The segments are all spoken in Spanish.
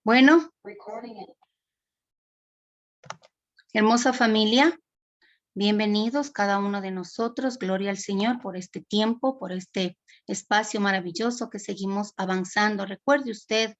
Bueno, hermosa familia, bienvenidos cada uno de nosotros. Gloria al Señor por este tiempo, por este espacio maravilloso que seguimos avanzando. Recuerde usted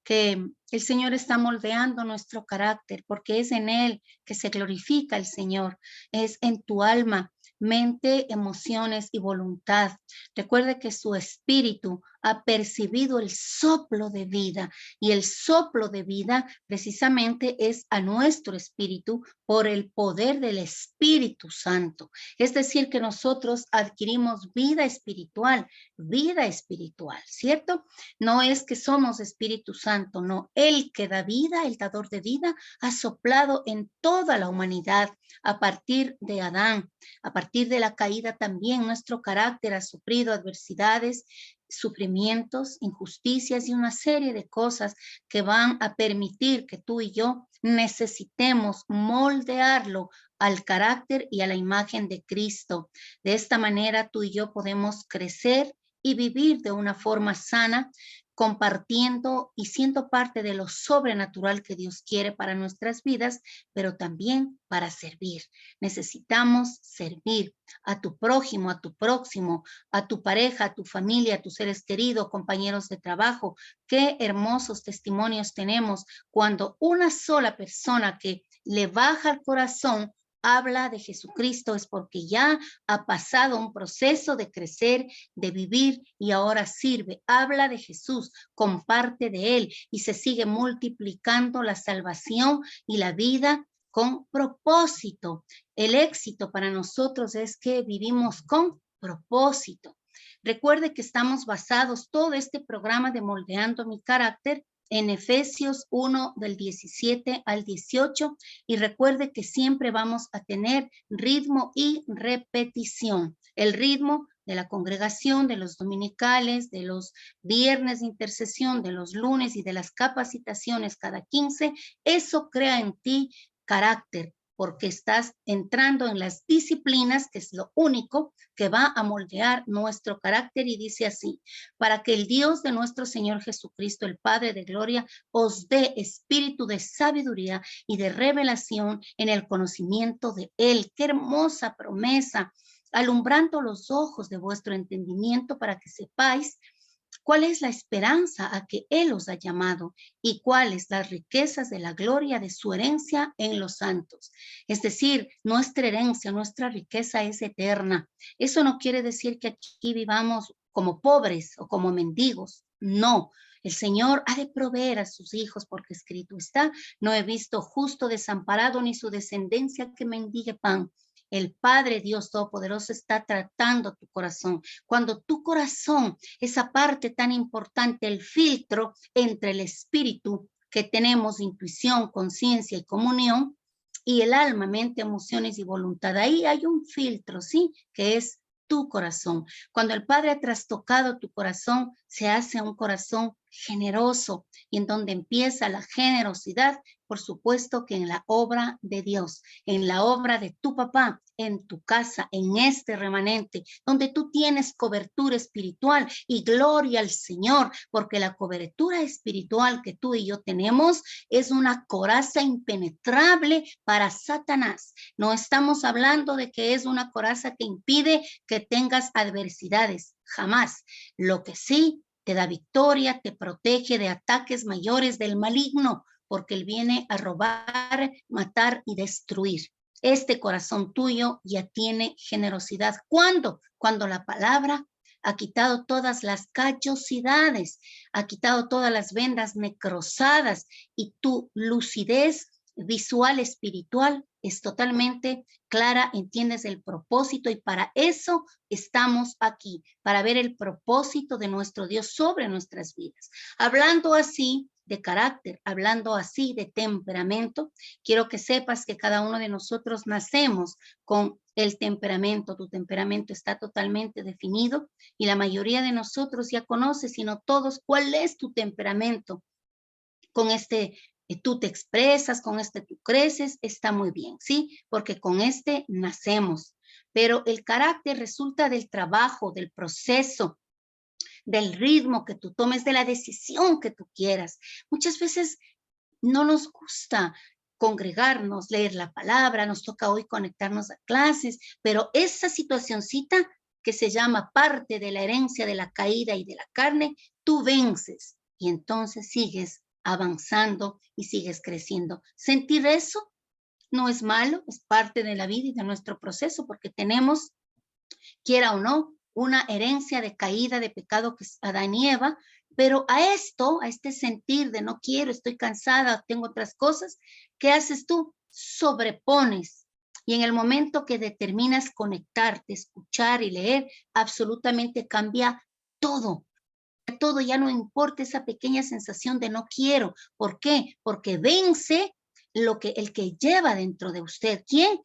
que el Señor está moldeando nuestro carácter porque es en Él que se glorifica el Señor. Es en tu alma, mente, emociones y voluntad. Recuerde que su espíritu ha percibido el soplo de vida y el soplo de vida precisamente es a nuestro espíritu por el poder del Espíritu Santo. Es decir, que nosotros adquirimos vida espiritual, ¿cierto? No es que somos Espíritu Santo, no. Él que da vida, el dador de vida, ha soplado en toda la humanidad a partir de Adán. A partir de la caída también nuestro carácter ha sufrido adversidades, sufrimientos, injusticias y una serie de cosas que van a permitir que tú y yo necesitemos moldearlo al carácter y a la imagen de Cristo. De esta manera tú y yo podemos crecer y vivir de una forma sana, compartiendo y siendo parte de lo sobrenatural que Dios quiere para nuestras vidas, pero también para servir. Necesitamos servir a tu prójimo, a tu próximo, a tu pareja, a tu familia, a tus seres queridos, compañeros de trabajo. Qué hermosos testimonios tenemos cuando una sola persona que le baja el corazón habla de Jesucristo, es porque ya ha pasado un proceso de crecer, de vivir y ahora sirve. Habla de Jesús, comparte de Él y se sigue multiplicando la salvación y la vida con propósito. El éxito para nosotros es que vivimos con propósito. Recuerde que estamos basados todo este programa de Moldeando mi Carácter en Efesios 1 del 17 al 18 y recuerde que siempre vamos a tener ritmo y repetición. El ritmo de la congregación, de los dominicales, de los viernes de intercesión, de los lunes y de las capacitaciones cada 15, eso crea en ti carácter, porque estás entrando en las disciplinas, que es lo único que va a moldear nuestro carácter, y dice así: para que el Dios de nuestro Señor Jesucristo, el Padre de gloria, os dé espíritu de sabiduría y de revelación en el conocimiento de Él. Qué hermosa promesa, alumbrando los ojos de vuestro entendimiento para que sepáis cuál es la esperanza a que Él os ha llamado y cuáles las riquezas de la gloria de su herencia en los santos. Es decir, nuestra herencia, nuestra riqueza es eterna. Eso no quiere decir que aquí vivamos como pobres o como mendigos. No, el Señor ha de proveer a sus hijos porque escrito está: no he visto justo desamparado ni su descendencia que mendigue pan. El Padre Dios Todopoderoso está tratando tu corazón. Cuando tu corazón, esa parte tan importante, el filtro entre el espíritu que tenemos, intuición, conciencia y comunión, y el alma, mente, emociones y voluntad, ahí hay un filtro, ¿sí? Que es tu corazón. Cuando el Padre ha trastocado tu corazón, se hace un corazón generoso, y en donde empieza la generosidad, por supuesto que en la obra de Dios, en la obra de tu papá, en tu casa, en este remanente, donde tú tienes cobertura espiritual, y gloria al Señor, porque la cobertura espiritual que tú y yo tenemos es una coraza impenetrable para Satanás. No estamos hablando de que es una coraza que impide que tengas adversidades, jamás. Lo que sí te da victoria, te protege de ataques mayores del maligno, porque él viene a robar, matar y destruir. Este corazón tuyo ya tiene generosidad. ¿Cuándo? Cuando la palabra ha quitado todas las callosidades, ha quitado todas las vendas necrosadas, y tu lucidez visual espiritual es totalmente clara, entiendes el propósito, y para eso estamos aquí, para ver el propósito de nuestro Dios sobre nuestras vidas. Hablando así de carácter, hablando así de temperamento, quiero que sepas que cada uno de nosotros nacemos con el temperamento. Tu temperamento está totalmente definido y la mayoría de nosotros ya conoce, si no todos, cuál es tu temperamento. Con este tú te expresas, con este tú creces, está muy bien, ¿sí? Porque con este nacemos. Pero el carácter resulta del trabajo, del proceso, del ritmo que tú tomes, de la decisión que tú quieras. Muchas veces no nos gusta congregarnos, leer la palabra, nos toca hoy conectarnos a clases, pero esa situacioncita que se llama parte de la herencia de la caída y de la carne, tú vences y entonces sigues avanzando y sigues creciendo. Sentir eso no es malo, es parte de la vida y de nuestro proceso, porque tenemos, quiera o no, una herencia de caída, de pecado que es Adán y Eva, pero a esto, a este sentir de no quiero, estoy cansada, tengo otras cosas, ¿qué haces tú? Sobrepones. Y en el momento que determinas conectarte, escuchar y leer, absolutamente cambia todo. Todo ya no importa esa pequeña sensación de no quiero. ¿Por qué? Porque vence el que lleva dentro de usted. ¿Quién?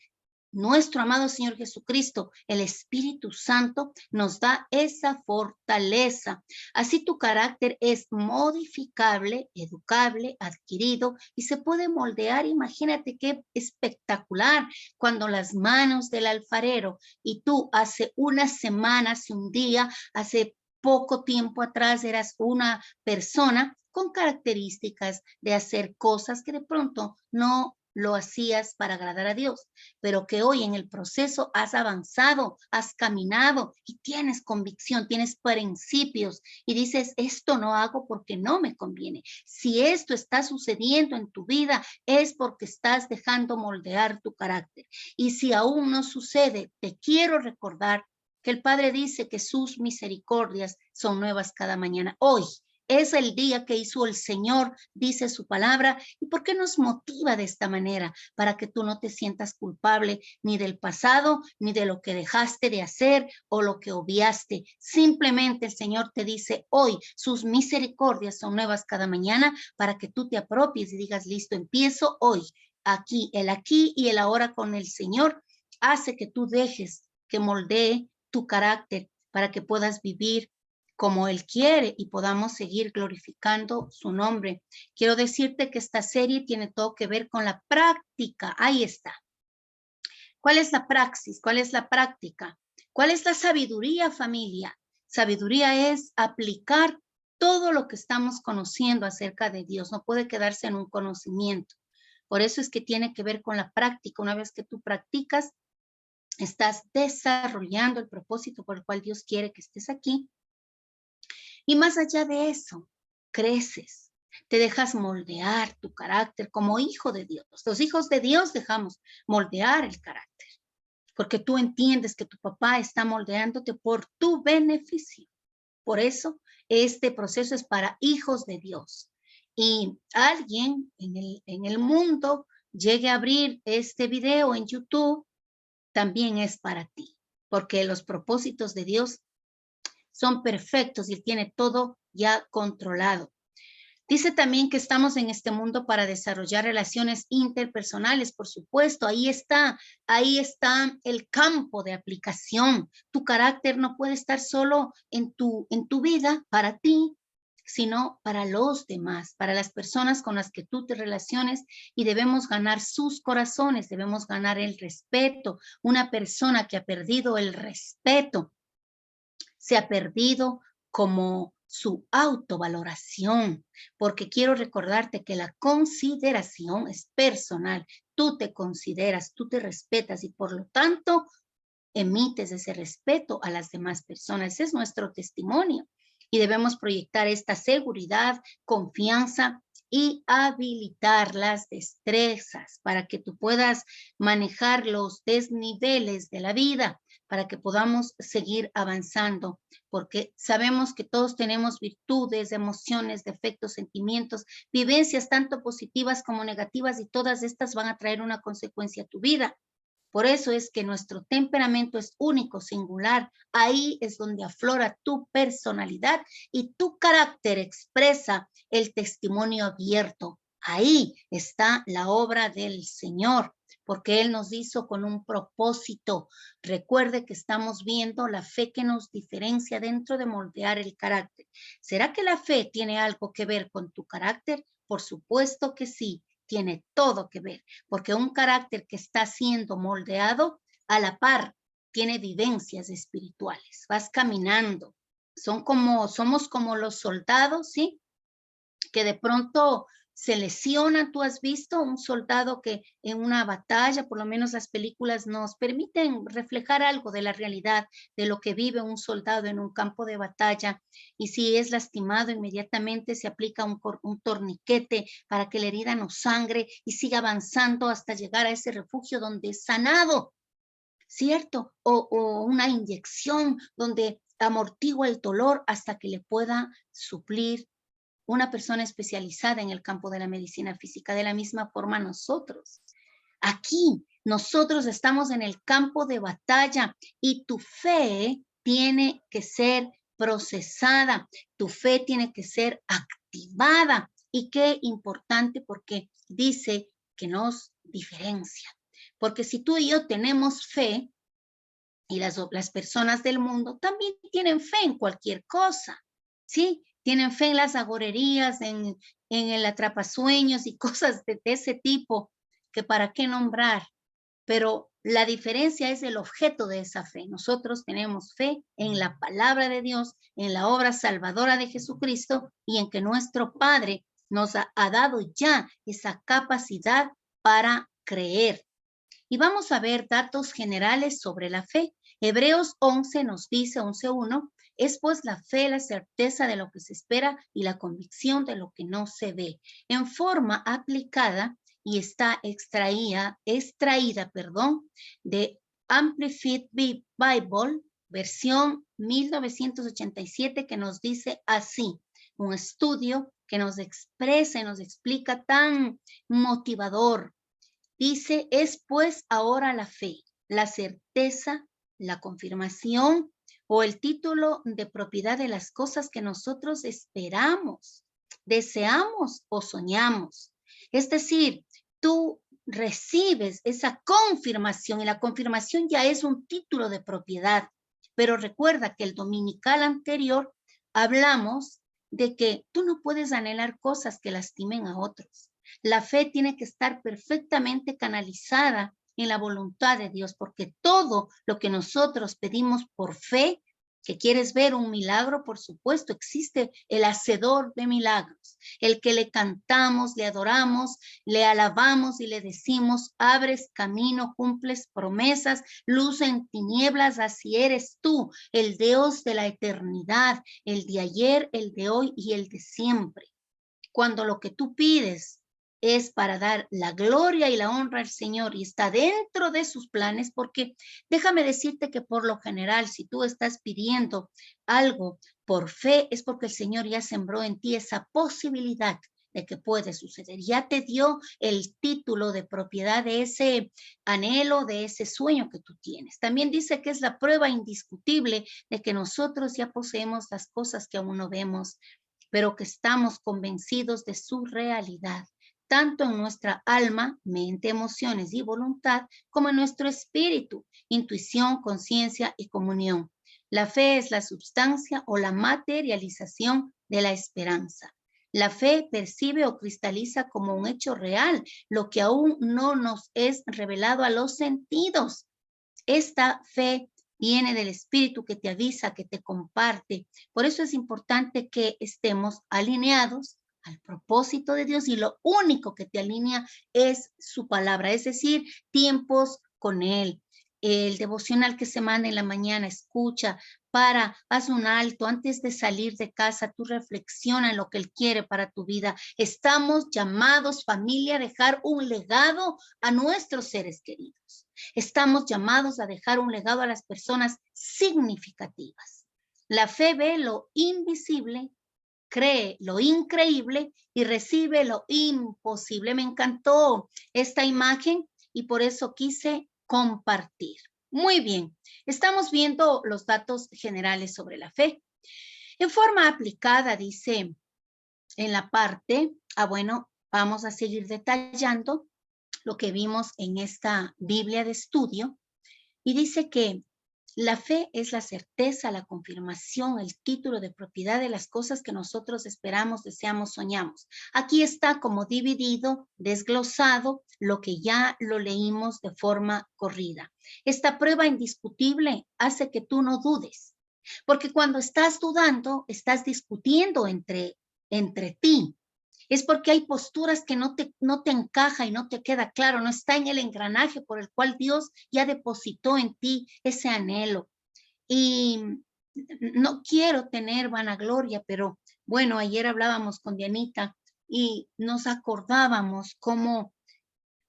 Nuestro amado Señor Jesucristo, el Espíritu Santo, nos da esa fortaleza. Así tu carácter es modificable, educable, adquirido y se puede moldear. Imagínate qué espectacular cuando las manos del alfarero y tú hace una semana, hace un día, hace poco tiempo atrás eras una persona con características de hacer cosas que de pronto no lo hacías para agradar a Dios, pero que hoy en el proceso has avanzado, has caminado y tienes convicción, tienes principios y dices, esto no hago porque no me conviene. Si esto está sucediendo en tu vida es porque estás dejando moldear tu carácter. Y si aún no sucede, te quiero recordar que el Padre dice que sus misericordias son nuevas cada mañana. Hoy es el día que hizo el Señor, dice su palabra. ¿Y por qué nos motiva de esta manera? Para que tú no te sientas culpable ni del pasado, ni de lo que dejaste de hacer o lo que obviaste. Simplemente el Señor te dice hoy, sus misericordias son nuevas cada mañana para que tú te apropies y digas, listo, empiezo hoy. Aquí y el ahora con el Señor hace que tú dejes que moldee tu carácter para que puedas vivir como Él quiere y podamos seguir glorificando su nombre. Quiero decirte que esta serie tiene todo que ver con la práctica. Ahí está. ¿Cuál es la praxis? ¿Cuál es la práctica? ¿Cuál es la sabiduría, familia? Sabiduría es aplicar todo lo que estamos conociendo acerca de Dios. No puede quedarse en un conocimiento. Por eso es que tiene que ver con la práctica. Una vez que tú practicas, estás desarrollando el propósito por el cual Dios quiere que estés aquí. Y más allá de eso, creces, te dejas moldear tu carácter como hijo de Dios. Los hijos de Dios dejamos moldear el carácter, porque tú entiendes que tu papá está moldeándote por tu beneficio. Por eso, este proceso es para hijos de Dios. Y alguien en el mundo llegue a abrir este video en YouTube, también es para ti, porque los propósitos de Dios son perfectos y Él tiene todo ya controlado. Dice también que estamos en este mundo para desarrollar relaciones interpersonales, por supuesto, ahí está el campo de aplicación. Tu carácter no puede estar solo en tu vida, para ti, sino para los demás, para las personas con las que tú te relaciones y debemos ganar sus corazones, debemos ganar el respeto. Una persona que ha perdido el respeto se ha perdido como su autovaloración, porque quiero recordarte que la consideración es personal. Tú te consideras, tú te respetas y por lo tanto emites ese respeto a las demás personas. Ese es nuestro testimonio y debemos proyectar esta seguridad, confianza y habilitar las destrezas para que tú puedas manejar los desniveles de la vida, para que podamos seguir avanzando, porque sabemos que todos tenemos virtudes, emociones, defectos, sentimientos, vivencias tanto positivas como negativas y todas estas van a traer una consecuencia a tu vida. Por eso es que nuestro temperamento es único, singular. Ahí es donde aflora tu personalidad y tu carácter expresa el testimonio abierto. Ahí está la obra del Señor, porque Él nos hizo con un propósito. Recuerde que estamos viendo la fe que nos diferencia dentro de moldear el carácter. ¿Será que la fe tiene algo que ver con tu carácter? Por supuesto que sí. Tiene todo que ver, porque un carácter que está siendo moldeado a la par tiene vivencias espirituales. Vas caminando somos como los soldados, ¿sí? Que de pronto se lesionan. Tú has visto un soldado que en una batalla, por lo menos las películas nos permiten reflejar algo de la realidad, de lo que vive un soldado en un campo de batalla. Y si es lastimado, inmediatamente se aplica un torniquete para que la herida no sangre y siga avanzando hasta llegar a ese refugio donde es sanado, ¿cierto? O una inyección donde amortigua el dolor hasta que le pueda suplir una persona especializada en el campo de la medicina física. De la misma forma nosotros. Aquí nosotros estamos en el campo de batalla y tu fe tiene que ser procesada, tu fe tiene que ser activada. Y qué importante, porque dice que nos diferencia. Porque si tú y yo tenemos fe, y las personas del mundo también tienen fe en cualquier cosa, ¿sí? Tienen fe en las agorerías, en el atrapasueños y cosas de ese tipo, que para qué nombrar. Pero la diferencia es el objeto de esa fe. Nosotros tenemos fe en la palabra de Dios, en la obra salvadora de Jesucristo y en que nuestro Padre nos ha dado ya esa capacidad para creer. Y vamos a ver datos generales sobre la fe. Hebreos 11 nos dice, 11:1, es pues la fe la certeza de lo que se espera y la convicción de lo que no se ve. En forma aplicada, y está extraída, de Amplified Bible, versión 1987, que nos dice así, un estudio que nos expresa y nos explica tan motivador. Dice, es pues ahora la fe, la certeza, la confirmación o el título de propiedad de las cosas que nosotros esperamos, deseamos o soñamos. Es decir, tú recibes esa confirmación y la confirmación ya es un título de propiedad. Pero recuerda que el dominical anterior hablamos de que tú no puedes anhelar cosas que lastimen a otros. La fe tiene que estar perfectamente canalizada en la voluntad de Dios, porque todo lo que nosotros pedimos por fe, que quieres ver un milagro, por supuesto, existe el hacedor de milagros, el que le cantamos, le adoramos, le alabamos y le decimos, abres camino, cumples promesas, luz en tinieblas, así eres tú, el Dios de la eternidad, el de ayer, el de hoy y el de siempre. Cuando lo que tú pides es para dar la gloria y la honra al Señor y está dentro de sus planes, porque déjame decirte que por lo general, si tú estás pidiendo algo por fe, es porque el Señor ya sembró en ti esa posibilidad de que puede suceder. Ya te dio el título de propiedad de ese anhelo, de ese sueño que tú tienes. También dice que es la prueba indiscutible de que nosotros ya poseemos las cosas que aún no vemos, pero que estamos convencidos de su realidad, tanto en nuestra alma, mente, emociones y voluntad, como en nuestro espíritu, intuición, conciencia y comunión. La fe es la substancia o la materialización de la esperanza. La fe percibe o cristaliza como un hecho real lo que aún no nos es revelado a los sentidos. Esta fe viene del Espíritu que te avisa, que te comparte. Por eso es importante que estemos alineados al propósito de Dios y lo único que te alinea es su palabra, es decir, tiempos con Él. El devocional que se manda en la mañana, escucha, haz un alto antes de salir de casa, tú reflexiona en lo que Él quiere para tu vida. Estamos llamados, familia, a dejar un legado a nuestros seres queridos. Estamos llamados a dejar un legado a las personas significativas. La fe ve lo invisible, cree lo increíble y recibe lo imposible. Me encantó esta imagen y por eso quise compartir. Muy bien, estamos viendo los datos generales sobre la fe. En forma aplicada, dice en la parte, bueno, vamos a seguir detallando lo que vimos en esta Biblia de estudio, y dice que la fe es la certeza, la confirmación, el título de propiedad de las cosas que nosotros esperamos, deseamos, soñamos. Aquí está como dividido, desglosado, lo que ya lo leímos de forma corrida. Esta prueba indiscutible hace que tú no dudes, Porque cuando estás dudando, estás discutiendo entre ti. Es porque hay posturas que no te encaja y no te queda claro, no está en el engranaje por el cual Dios ya depositó en ti ese anhelo. Y no quiero tener vanagloria, pero bueno, ayer hablábamos con Dianita y nos acordábamos cómo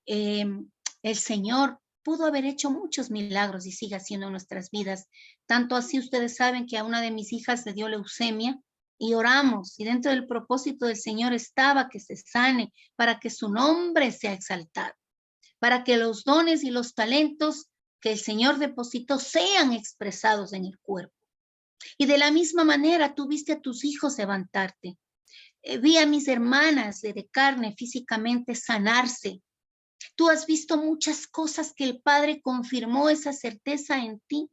el Señor pudo haber hecho muchos milagros y sigue haciendo en nuestras vidas. Tanto así ustedes saben que a una de mis hijas le dio leucemia y oramos y dentro del propósito del Señor estaba que se sane para que su nombre sea exaltado, para que los dones y los talentos que el Señor depositó sean expresados en el cuerpo. Y de la misma manera tú viste a tus hijos levantarte. Vi a mis hermanas de carne físicamente sanarse. Tú has visto muchas cosas que el Padre confirmó esa certeza en ti,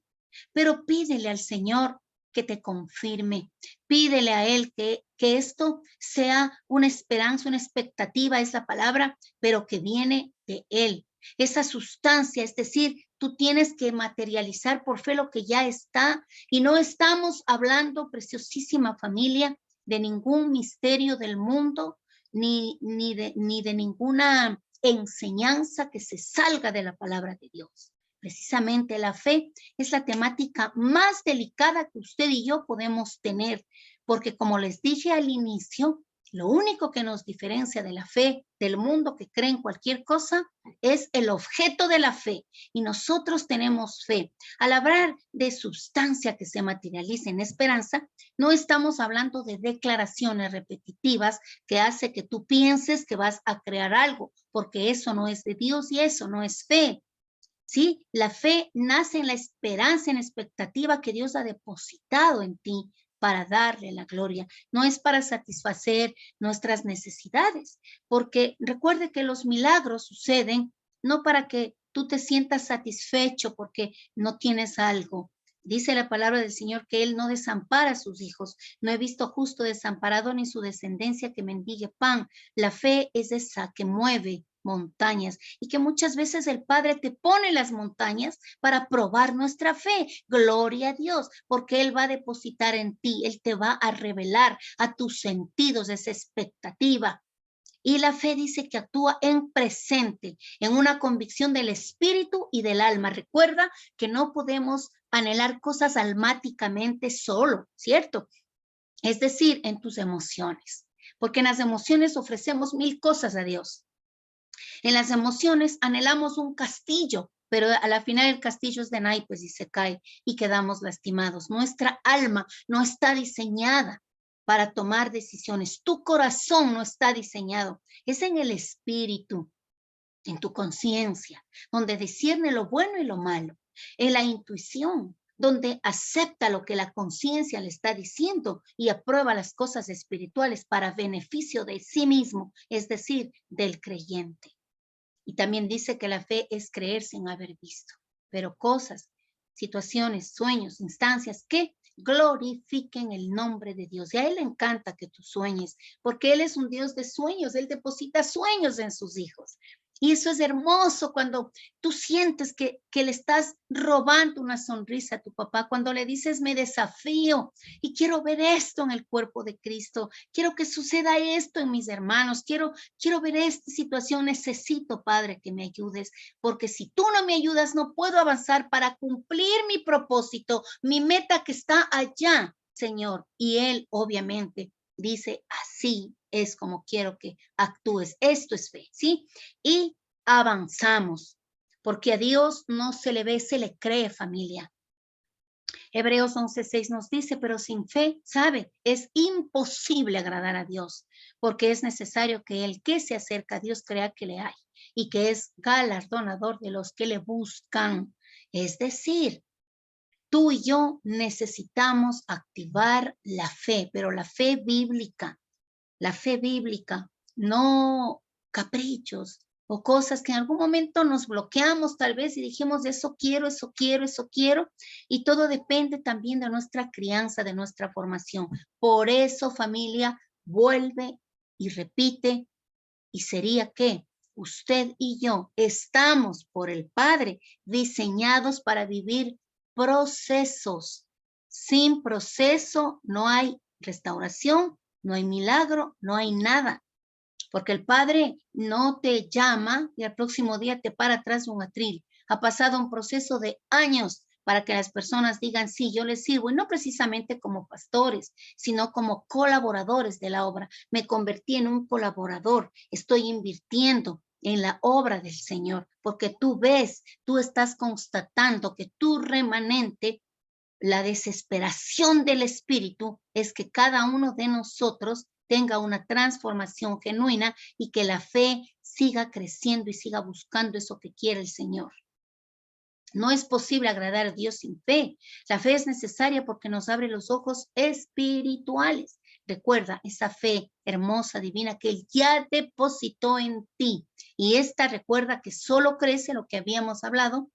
pero pídele al Señor que te confirme. Pídele a Él que esto sea una esperanza, una expectativa, esa palabra, pero que viene de Él. Esa sustancia, es decir, tú tienes que materializar por fe lo que ya está. Y no estamos hablando, preciosísima familia, de ningún misterio del mundo, ni de ninguna enseñanza que se salga de la palabra de Dios. Precisamente la fe es la temática más delicada que usted y yo podemos tener, porque como les dije al inicio, lo único que nos diferencia de la fe del mundo que cree en cualquier cosa es el objeto de la fe. Y nosotros tenemos fe. Al hablar de sustancia que se materializa en esperanza, no estamos hablando de declaraciones repetitivas que hace que tú pienses que vas a crear algo, porque eso no es de Dios y eso no es fe. ¿Sí? La fe nace en la esperanza, en la expectativa que Dios ha depositado en ti para darle la gloria. No es para satisfacer nuestras necesidades, porque recuerde que los milagros suceden no para que tú te sientas satisfecho porque no tienes algo. Dice la palabra del Señor que Él no desampara a sus hijos. No he visto justo desamparado ni su descendencia que mendigue pan. La fe es esa que mueve montañas y que muchas veces el Padre te pone las montañas para probar nuestra fe. Gloria a Dios, porque Él va a depositar en ti, Él te va a revelar a tus sentidos esa expectativa. Y la fe dice que actúa en presente, en una convicción del espíritu y del alma. Recuerda que no podemos anhelar cosas almáticamente solo, ¿cierto? Es decir, en tus emociones, porque en las emociones ofrecemos mil cosas a Dios. En las emociones anhelamos un castillo, pero a la final el castillo es de naipes y se cae y quedamos lastimados. Nuestra alma no está diseñada para tomar decisiones. Tu corazón no está diseñado. Es en el espíritu, en tu conciencia, donde discierne lo bueno y lo malo. En la intuición, donde acepta lo que la conciencia le está diciendo y aprueba las cosas espirituales para beneficio de sí mismo, es decir, del creyente. Y también dice que la fe es creer sin haber visto, pero cosas, situaciones, sueños, instancias que glorifiquen el nombre de Dios. Y a Él le encanta que tú sueñes, porque Él es un Dios de sueños, Él deposita sueños en sus hijos. Y eso es hermoso cuando tú sientes que le estás robando una sonrisa a tu papá, cuando le dices, me desafío y quiero ver esto en el cuerpo de Cristo, quiero que suceda esto en mis hermanos, quiero ver esta situación, necesito, Padre, que me ayudes, porque si tú no me ayudas, no puedo avanzar para cumplir mi propósito, mi meta que está allá, Señor. Y Él, obviamente, dice, así es como quiero que actúes. Esto es fe, ¿sí? Y avanzamos, porque a Dios no se le ve, se le cree, familia. Hebreos 11:6 nos dice, pero sin fe, ¿sabe? Es imposible agradar a Dios, porque es necesario que el que se acerca a Dios crea que le hay y que es galardonador de los que le buscan. Es decir, tú y yo necesitamos activar la fe, pero la fe bíblica, no caprichos o cosas que en algún momento nos bloqueamos tal vez y dijimos, eso quiero, eso quiero, eso quiero. Y todo depende también de nuestra crianza, de nuestra formación. Por eso, familia, vuelve y repite, y sería que usted y yo estamos por el Padre diseñados para vivir procesos, Sin proceso no hay restauración, no hay milagro, no hay nada. Porque el Padre no te llama y al próximo día te para atrás de un atril. Ha pasado un proceso de años para que las personas digan, sí, yo les sirvo, y no precisamente como pastores, sino como colaboradores de la obra. Me convertí en un colaborador, estoy invirtiendo en la obra del Señor, porque tú ves, tú estás constatando que tu remanente, la desesperación del Espíritu es que cada uno de nosotros tenga una transformación genuina y que la fe siga creciendo y siga buscando eso que quiere el Señor. No es posible agradar a Dios sin fe. La fe es necesaria porque nos abre los ojos espirituales. Recuerda esa fe hermosa, divina que Él ya depositó en ti. Y esta recuerda que solo crece lo que habíamos hablado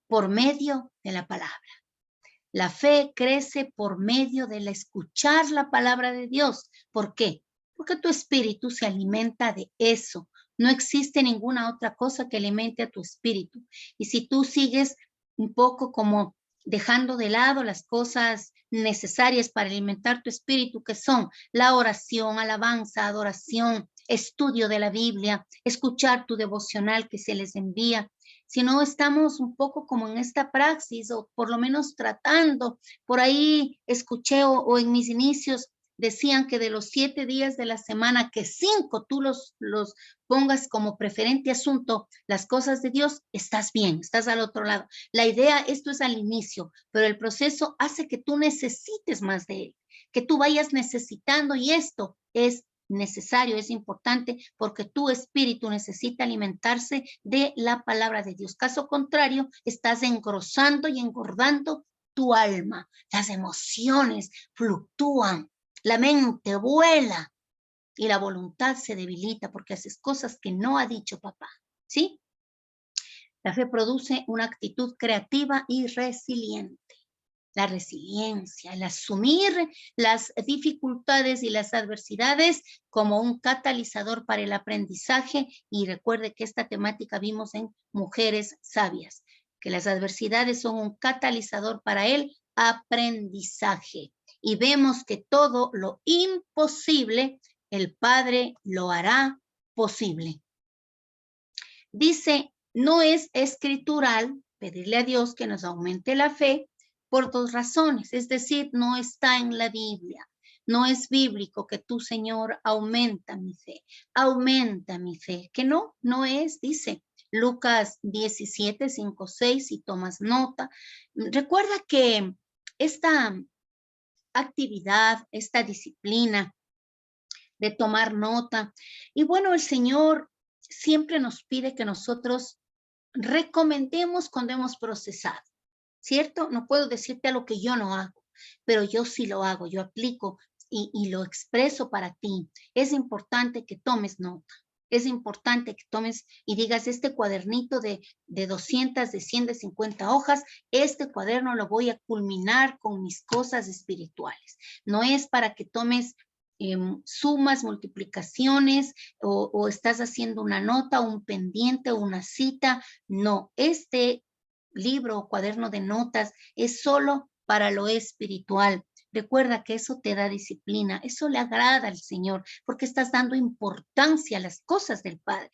por medio de la palabra. La fe crece por medio del escuchar la palabra de Dios. ¿Por qué? Porque tu espíritu se alimenta de eso. No existe ninguna otra cosa que alimente a tu espíritu. Y si tú sigues un poco como dejando de lado las cosas necesarias para alimentar tu espíritu, que son la oración, alabanza, adoración, estudio de la Biblia, escuchar tu devocional que se les envía, si no estamos un poco como en esta praxis o por lo menos tratando, por ahí escuché o en mis inicios decían que de los 7 días de la semana, que 5 tú los pongas como preferente asunto, las cosas de Dios, estás bien, estás al otro lado. La idea, esto es al inicio, pero el proceso hace que tú necesites más de Él, que tú vayas necesitando y esto es necesario, es importante porque tu espíritu necesita alimentarse de la palabra de Dios. Caso contrario, estás engrosando y engordando tu alma. Las emociones fluctúan, la mente vuela y la voluntad se debilita porque haces cosas que no ha dicho papá. ¿Sí? La fe produce una actitud creativa y resiliente. La resiliencia, el asumir las dificultades y las adversidades como un catalizador para el aprendizaje. Y recuerde que esta temática vimos en Mujeres Sabias, que las adversidades son un catalizador para el aprendizaje. Y vemos que todo lo imposible, el Padre lo hará posible. Dice, no es escritural pedirle a Dios que nos aumente la fe por 2 razones, es decir, no está en la Biblia. No es bíblico que tú, Señor, aumenta mi fe, que no es, dice Lucas 17, 5, 6, y tomas nota. Recuerda que esta actividad, esta disciplina de tomar nota, y bueno, el Señor siempre nos pide que nosotros recomendemos cuando hemos procesado, ¿cierto? No puedo decirte algo que yo no hago, pero yo sí lo hago, yo aplico y lo expreso para ti. Es importante que tomes nota. Es importante que tomes y digas, este cuadernito de 200, de 100, de 50 hojas, este cuaderno lo voy a culminar con mis cosas espirituales. No es para que tomes sumas, multiplicaciones o estás haciendo una nota, un pendiente, una cita. No, este libro o cuaderno de notas es solo para lo espiritual. Recuerda que eso te da disciplina, eso le agrada al Señor, porque estás dando importancia a las cosas del Padre.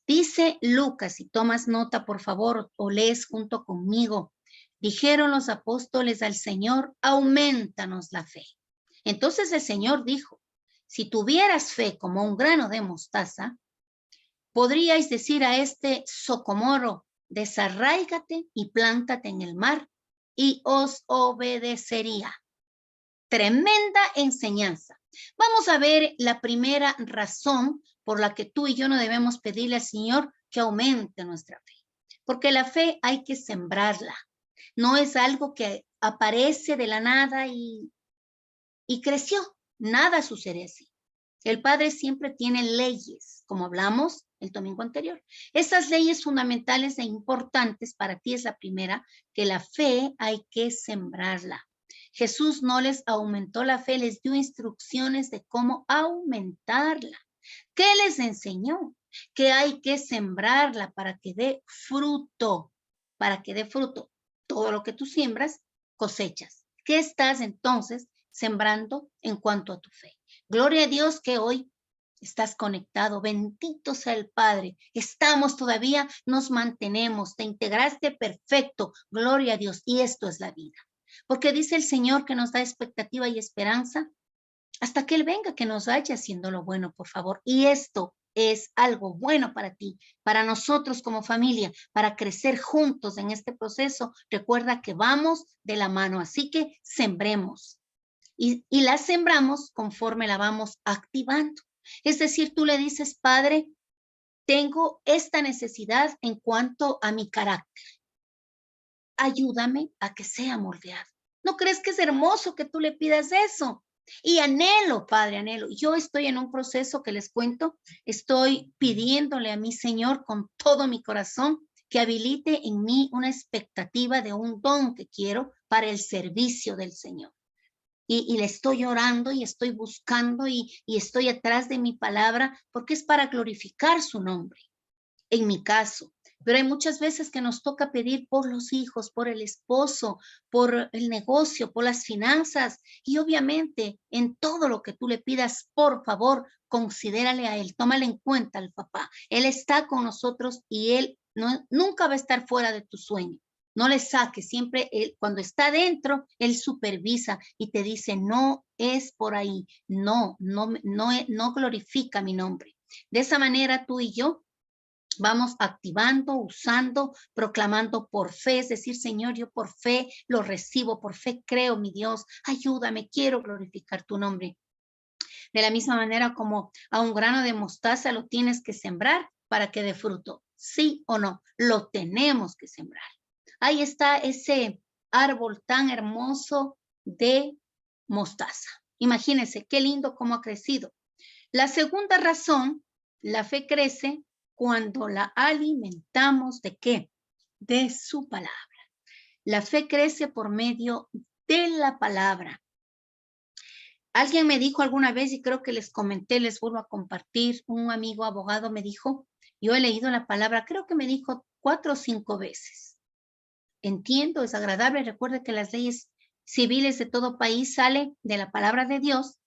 Dice Lucas, si tomas nota, por favor, o lees junto conmigo. Dijeron los apóstoles al Señor, aumentanos la fe. Entonces el Señor dijo, si tuvieras fe como un grano de mostaza, podríais decir a este socomoro, desarráigate y plántate en el mar, y os obedecería. Tremenda enseñanza. Vamos a ver la primera razón por la que tú y yo no debemos pedirle al Señor que aumente nuestra fe. Porque la fe hay que sembrarla. No es algo que aparece de la nada y creció. Nada sucede así. El Padre siempre tiene leyes, como hablamos el domingo anterior. Esas leyes fundamentales e importantes para ti es la primera, que la fe hay que sembrarla. Jesús no les aumentó la fe, les dio instrucciones de cómo aumentarla. ¿Qué les enseñó? Que hay que sembrarla para que dé fruto, para que dé fruto. Todo lo que tú siembras cosechas. ¿Qué estás entonces sembrando en cuanto a tu fe? Gloria a Dios que hoy estás conectado. Bendito sea el Padre. Estamos todavía, nos mantenemos. Te integraste perfecto. Gloria a Dios. Y esto es la vida. Porque dice el Señor que nos da expectativa y esperanza hasta que Él venga, que nos vaya haciendo lo bueno, por favor. Y esto es algo bueno para ti, para nosotros como familia, para crecer juntos en este proceso. Recuerda que vamos de la mano, así que sembremos. Y la sembramos conforme la vamos activando. Es decir, tú le dices, Padre, tengo esta necesidad en cuanto a mi carácter. Ayúdame a que sea moldeado. ¿No crees que es hermoso que tú le pidas eso? Y anhelo, Padre, anhelo. Yo estoy en un proceso que les cuento. Estoy pidiéndole a mi Señor con todo mi corazón que habilite en mí una expectativa de un don que quiero para el servicio del Señor. Y le estoy orando y estoy buscando y estoy atrás de mi palabra porque es para glorificar su nombre, en mi caso. Pero hay muchas veces que nos toca pedir por los hijos, por el esposo, por el negocio, por las finanzas. Y obviamente en todo lo que tú le pidas, por favor, considérale a él, tómale en cuenta al papá. Él está con nosotros y él nunca va a estar fuera de tu sueño. No le saques, siempre él, cuando está dentro, él supervisa y te dice, no es por ahí, no glorifica mi nombre. De esa manera tú y yo vamos activando, usando, proclamando por fe, es decir, Señor, yo por fe lo recibo, por fe creo, mi Dios, ayúdame, quiero glorificar tu nombre. De la misma manera como a un grano de mostaza lo tienes que sembrar para que dé fruto, sí o no, lo tenemos que sembrar. Ahí está ese árbol tan hermoso de mostaza. Imagínense qué lindo cómo ha crecido. La segunda razón, la fe crece cuando la alimentamos ¿de qué? De su palabra. La fe crece por medio de la palabra. Alguien me dijo alguna vez, y creo que les comenté, les vuelvo a compartir, un amigo abogado me dijo, yo he leído la palabra, creo que me dijo 4 o 5 veces. Entiendo, es agradable, recuerde que las leyes civiles de todo país salen de la palabra de Dios,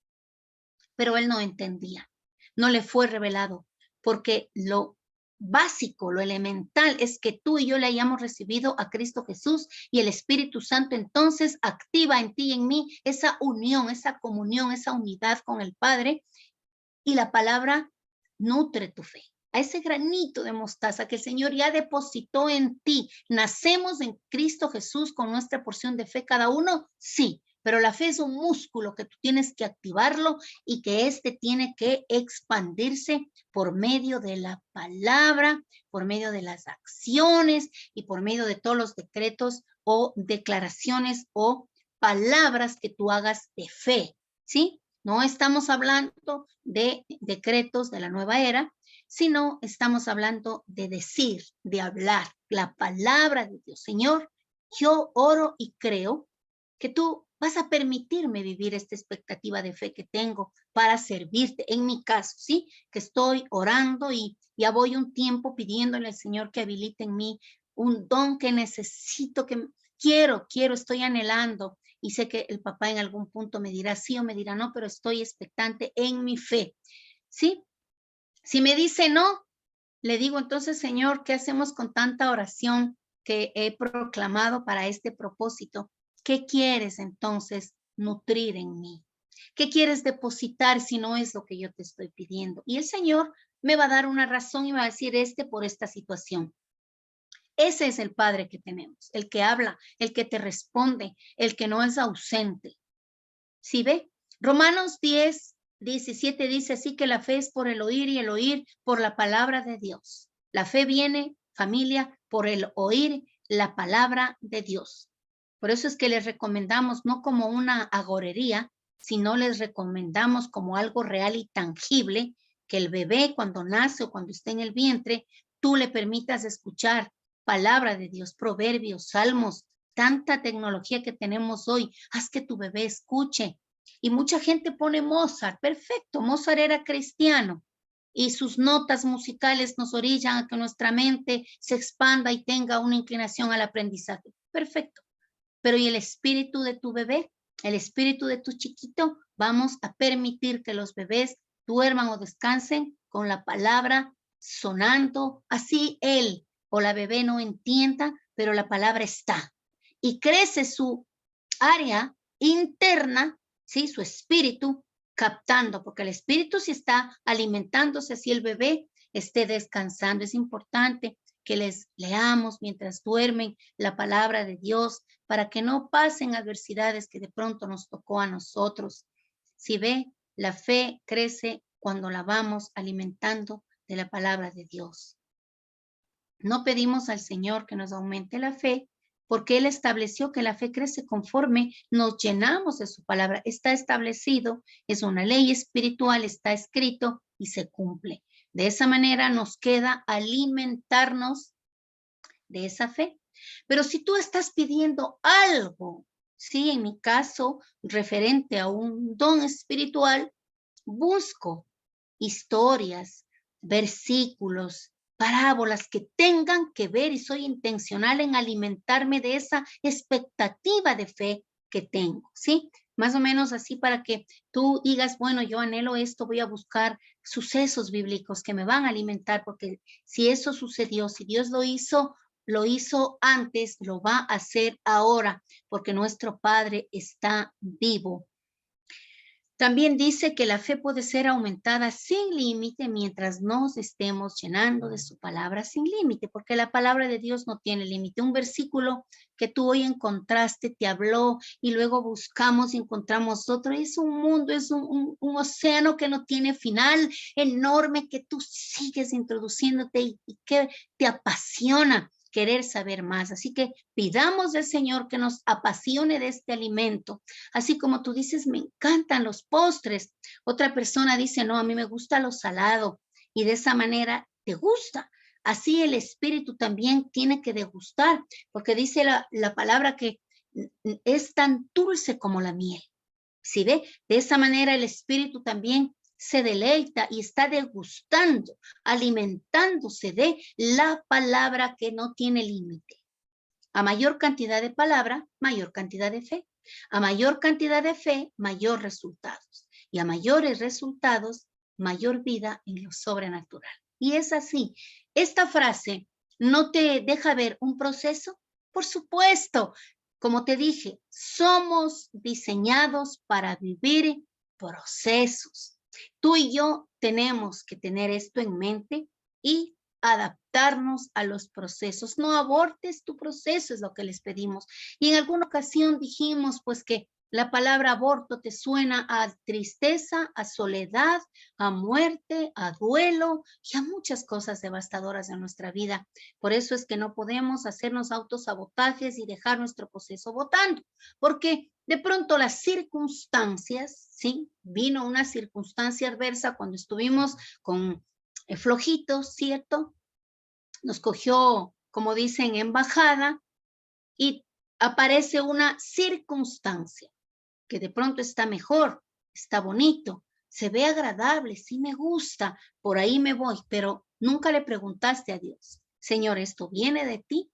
pero él no entendía, no le fue revelado, porque lo básico, lo elemental es que tú y yo le hayamos recibido a Cristo Jesús y el Espíritu Santo entonces activa en ti y en mí esa unión, esa comunión, esa unidad con el Padre, y la palabra nutre tu fe. A ese granito de mostaza que el Señor ya depositó en ti. ¿Nacemos en Cristo Jesús con nuestra porción de fe cada uno? Sí, pero la fe es un músculo que tú tienes que activarlo y que tiene que expandirse por medio de la palabra, por medio de las acciones y por medio de todos los decretos o declaraciones o palabras que tú hagas de fe, ¿sí? No estamos hablando de decretos de la nueva era, sino estamos hablando de decir, de hablar, la palabra de Dios. Señor, yo oro y creo que tú vas a permitirme vivir esta expectativa de fe que tengo para servirte. En mi caso, ¿sí? Que estoy orando y ya voy un tiempo pidiéndole al Señor que habilite en mí un don que necesito, que quiero, estoy anhelando. Y sé que el papá en algún punto me dirá sí o me dirá no, pero estoy expectante en mi fe, ¿sí? Si me dice no, le digo entonces, Señor, ¿qué hacemos con tanta oración que he proclamado para este propósito? ¿Qué quieres entonces nutrir en mí? ¿Qué quieres depositar si no es lo que yo te estoy pidiendo? Y el Señor me va a dar una razón y me va a decir por esta situación. Ese es el Padre que tenemos, el que habla, el que te responde, el que no es ausente. ¿Sí ve? Romanos 10:17 dice así que la fe es por el oír y el oír por la palabra de Dios. La fe viene, familia, por el oír la palabra de Dios. Por eso es que les recomendamos no como una agorería, sino les recomendamos como algo real y tangible, que el bebé cuando nace o cuando esté en el vientre, tú le permitas escuchar palabra de Dios, proverbios, salmos, tanta tecnología que tenemos hoy. Haz que tu bebé escuche. Y mucha gente pone Mozart. Perfecto, Mozart era cristiano y sus notas musicales nos orillan a que nuestra mente se expanda y tenga una inclinación al aprendizaje. Perfecto. pero ¿y el espíritu de tu bebé? El espíritu de tu chiquito. Vamos a permitir que los bebés duerman o descansen con la palabra sonando, así él o la bebé no entienda, pero la palabra está. Y crece su área interna, ¿sí? Su espíritu captando, porque el espíritu si está alimentándose, si el bebé esté descansando. Es importante que les leamos mientras duermen la palabra de Dios para que no pasen adversidades que de pronto nos tocó a nosotros. Si ve, la fe crece cuando la vamos alimentando de la palabra de Dios. No pedimos al Señor que nos aumente la fe, porque Él estableció que la fe crece conforme nos llenamos de su palabra. Está establecido, es una ley espiritual, está escrito y se cumple. De esa manera nos queda alimentarnos de esa fe. Pero si tú estás pidiendo algo, sí, en mi caso, referente a un don espiritual, busco historias, versículos, parábolas que tengan que ver y soy intencional en alimentarme de esa expectativa de fe que tengo, ¿sí? Más o menos así para que tú digas, bueno, yo anhelo esto, voy a buscar sucesos bíblicos que me van a alimentar, porque si eso sucedió, si Dios lo hizo antes, lo va a hacer ahora, porque nuestro Padre está vivo. También dice que la fe puede ser aumentada sin límite mientras nos estemos llenando de su palabra sin límite, porque la palabra de Dios no tiene límite. Un versículo que tú hoy encontraste, te habló y luego buscamos y encontramos otro. Es un mundo, es un océano que no tiene final, enorme, que tú sigues introduciéndote y que te apasiona querer saber más. Así que pidamos al Señor que nos apasione de este alimento. Así como tú dices, me encantan los postres. Otra persona dice, no, a mí me gusta lo salado. Y de esa manera te gusta. Así el espíritu también tiene que degustar, porque dice la palabra que es tan dulce como la miel. ¿Sí ve? De esa manera el espíritu también se deleita y está degustando, alimentándose de la palabra que no tiene límite. A mayor cantidad de palabra, mayor cantidad de fe. A mayor cantidad de fe, mayor resultados. Y a mayores resultados, mayor vida en lo sobrenatural. Y es así. Esta frase no te deja ver un proceso. Por supuesto, como te dije, somos diseñados para vivir procesos. Tú y yo tenemos que tener esto en mente y adaptarnos a los procesos. No abortes tu proceso, es lo que les pedimos. Y en alguna ocasión dijimos, pues, que la palabra aborto te suena a tristeza, a soledad, a muerte, a duelo y a muchas cosas devastadoras en nuestra vida. Por eso es que no podemos hacernos autosabotajes y dejar nuestro proceso botando, porque de pronto las circunstancias, ¿sí? Vino una circunstancia adversa cuando estuvimos con flojitos, ¿cierto? Nos cogió, como dicen, en bajada y aparece una circunstancia que de pronto está mejor, está bonito, se ve agradable, sí me gusta, por ahí me voy, pero nunca le preguntaste a Dios, Señor, ¿esto viene de ti?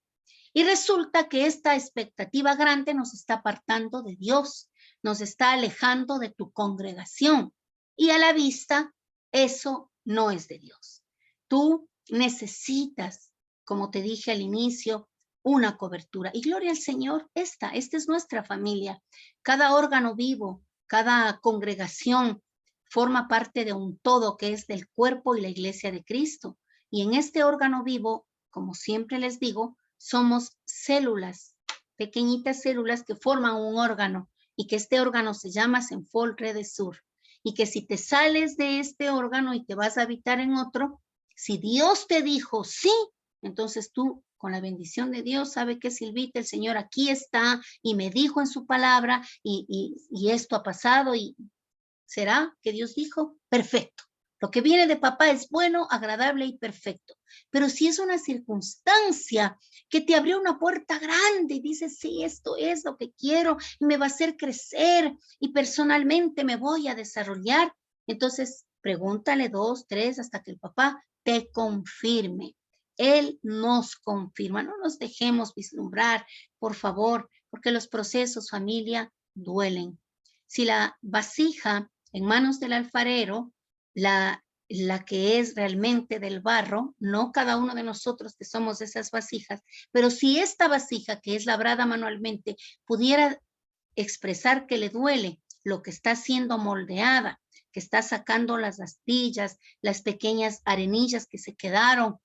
Y resulta que esta expectativa grande nos está apartando de Dios, nos está alejando de tu congregación y a la vista eso no es de Dios. Tú necesitas, como te dije al inicio, una cobertura. Y gloria al Señor, esta es nuestra familia. Cada órgano vivo, cada congregación forma parte de un todo que es del cuerpo y la iglesia de Cristo. Y en este órgano vivo, como siempre les digo, somos células, pequeñitas células que forman un órgano y que este órgano se llama Senfol Redesur. Y que si te sales de este órgano y te vas a habitar en otro, si Dios te dijo sí, entonces tú con la bendición de Dios sabe que Silvita, el Señor aquí está y me dijo en su palabra y esto ha pasado y será que Dios dijo perfecto. Lo que viene de papá es bueno, agradable y perfecto. Pero si es una circunstancia que te abrió una puerta grande y dices, sí, esto es lo que quiero y me va a hacer crecer y personalmente me voy a desarrollar, entonces pregúntale 2, 3 hasta que el papá te confirme. Él nos confirma, no nos dejemos vislumbrar, por favor, porque los procesos, familia, duelen. Si la vasija en manos del alfarero, la que es realmente del barro, no cada uno de nosotros que somos esas vasijas, pero si esta vasija que es labrada manualmente pudiera expresar que le duele lo que está siendo moldeada, que está sacando las astillas, las pequeñas arenillas que se quedaron,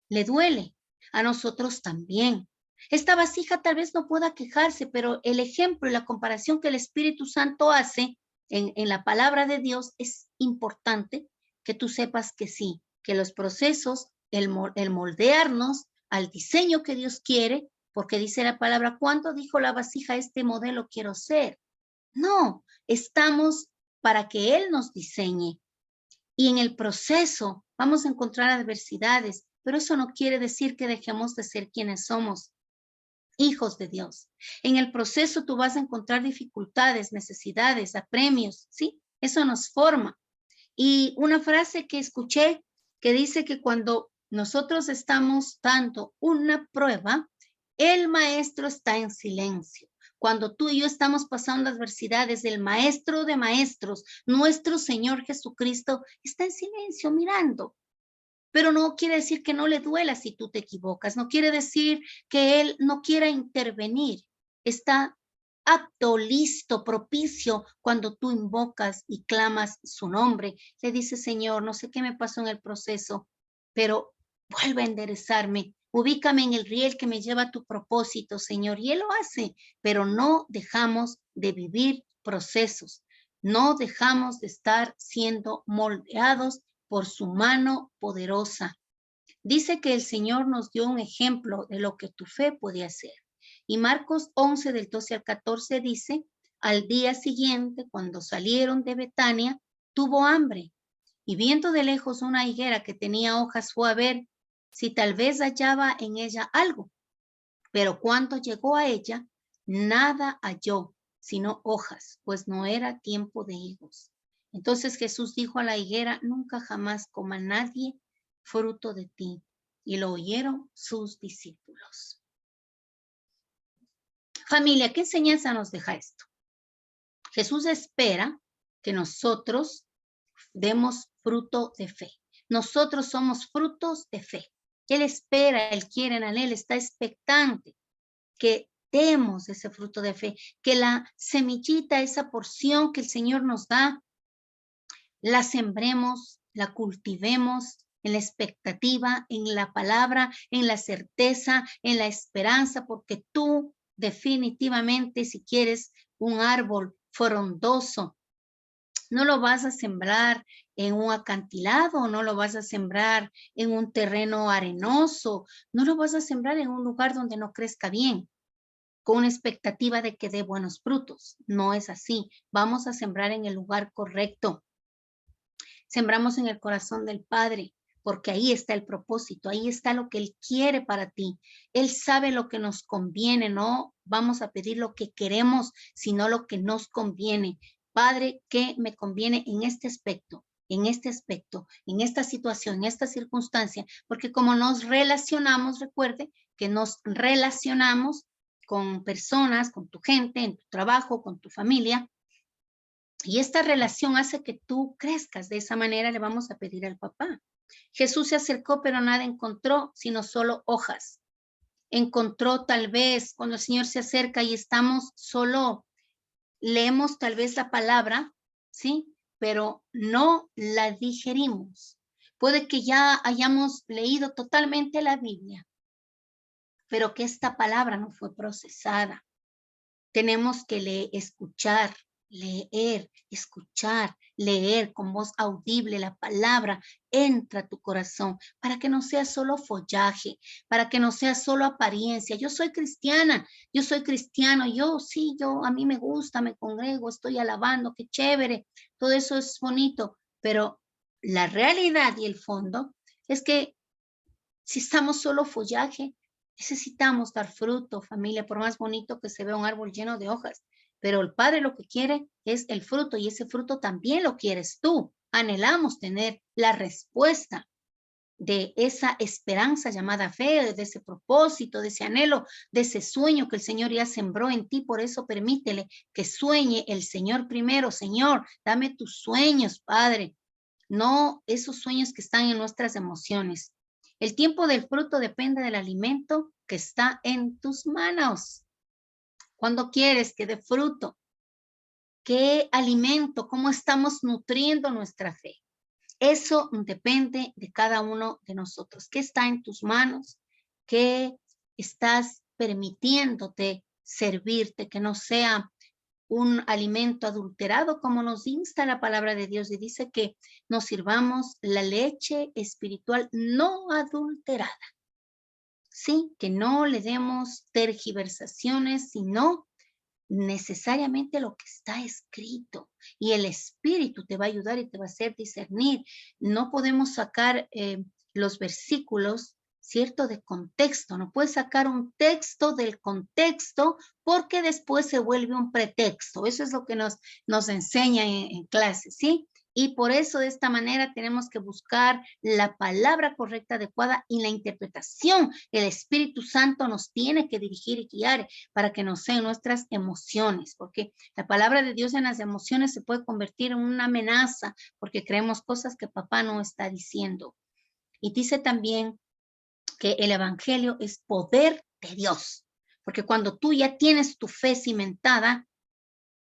le duele. A nosotros también. Esta vasija tal vez no pueda quejarse, pero el ejemplo y la comparación que el Espíritu Santo hace en la palabra de Dios es importante que tú sepas que sí, que los procesos, el moldearnos al diseño que Dios quiere, porque dice la palabra, ¿cuándo dijo la vasija este modelo quiero ser? No, estamos para que Él nos diseñe. Y en el proceso vamos a encontrar adversidades, pero eso no quiere decir que dejemos de ser quienes somos, hijos de Dios. En el proceso tú vas a encontrar dificultades, necesidades, apremios, ¿sí? Eso nos forma. Y una frase que escuché que dice que cuando nosotros estamos dando una prueba, el maestro está en silencio. Cuando tú y yo estamos pasando adversidades, el maestro de maestros, nuestro Señor Jesucristo, está en silencio mirando. Pero no quiere decir que no le duela si tú te equivocas, no quiere decir que Él no quiera intervenir. Está apto, listo, propicio cuando tú invocas y clamas su nombre. Le dice, Señor, no sé qué me pasó en el proceso, pero vuelve a enderezarme. Ubícame en el riel que me lleva a tu propósito, Señor. Y Él lo hace, pero no dejamos de vivir procesos. No dejamos de estar siendo moldeados por su mano poderosa. Dice que el Señor nos dio un ejemplo de lo que tu fe puede hacer. Y Marcos 11, del 12 al 14 dice, al día siguiente, cuando salieron de Betania, tuvo hambre. Y viendo de lejos una higuera que tenía hojas, fue a ver si tal vez hallaba en ella algo. Pero cuando llegó a ella, nada halló, sino hojas, pues no era tiempo de higos. Entonces Jesús dijo a la higuera, nunca jamás coma nadie fruto de ti. Y lo oyeron sus discípulos. Familia, ¿qué enseñanza nos deja esto? Jesús espera que nosotros demos fruto de fe. Nosotros somos frutos de fe. Él espera, Él quiere, Él está expectante que demos ese fruto de fe, que la semillita, esa porción que el Señor nos da, la sembremos, la cultivemos en la expectativa, en la palabra, en la certeza, en la esperanza, porque tú definitivamente, si quieres un árbol frondoso, no lo vas a sembrar en un acantilado, no lo vas a sembrar en un terreno arenoso, no lo vas a sembrar en un lugar donde no crezca bien, con una expectativa de que dé buenos frutos. No es así. Vamos a sembrar en el lugar correcto. Sembramos en el corazón del Padre, porque ahí está el propósito, ahí está lo que Él quiere para ti. Él sabe lo que nos conviene, no vamos a pedir lo que queremos, sino lo que nos conviene. Padre, ¿qué me conviene en este aspecto? En este aspecto, en esta situación, en esta circunstancia, porque como nos relacionamos, recuerde que nos relacionamos con personas, con tu gente, en tu trabajo, con tu familia, y esta relación hace que tú crezcas. De esa manera le vamos a pedir al papá. Jesús se acercó, pero nada encontró, sino solo hojas. Encontró tal vez cuando el Señor se acerca y estamos solo, leemos tal vez la palabra, ¿sí? Pero no la digerimos. Puede que ya hayamos leído totalmente la Biblia, pero que esta palabra no fue procesada. Tenemos que escuchar, leer, escuchar, leer con voz audible la palabra, entra a tu corazón para que no sea solo follaje, para que no sea solo apariencia. Yo soy cristiana, yo soy cristiano, a mí me gusta, me congrego, estoy alabando, qué chévere, todo eso es bonito, pero la realidad y el fondo es que si estamos solo follaje, necesitamos dar fruto, familia, por más bonito que se vea un árbol lleno de hojas. Pero el Padre lo que quiere es el fruto y ese fruto también lo quieres tú. Anhelamos tener la respuesta. de esa esperanza llamada fe, de ese propósito, de ese anhelo, de ese sueño que el Señor ya sembró en ti. Por eso permítele que sueñe el Señor primero. Señor, dame tus sueños, Padre, no esos sueños que están en nuestras emociones. El tiempo del fruto depende del alimento que está en tus manos. ¿Cuándo quieres que dé fruto? ¿Qué alimento? ¿Cómo estamos nutriendo nuestra fe? Eso depende de cada uno de nosotros. ¿Qué está en tus manos? ¿Qué estás permitiéndote servirte? Que no sea un alimento adulterado, como nos insta la palabra de Dios, y dice que nos sirvamos la leche espiritual no adulterada. Sí, que no le demos tergiversaciones, sino necesariamente lo que está escrito, y el Espíritu te va a ayudar y te va a hacer discernir. No podemos sacar los versículos, ¿cierto?, de contexto. No puedes sacar un texto del contexto porque después se vuelve un pretexto. Eso es lo que nos enseña en clase, ¿sí? Y por eso de esta manera tenemos que buscar la palabra correcta, adecuada, y la interpretación. El Espíritu Santo nos tiene que dirigir y guiar para que no sean nuestras emociones, porque la palabra de Dios en las emociones se puede convertir en una amenaza porque creemos cosas que papá no está diciendo. Y dice también que el evangelio es poder de Dios, porque cuando tú ya tienes tu fe cimentada,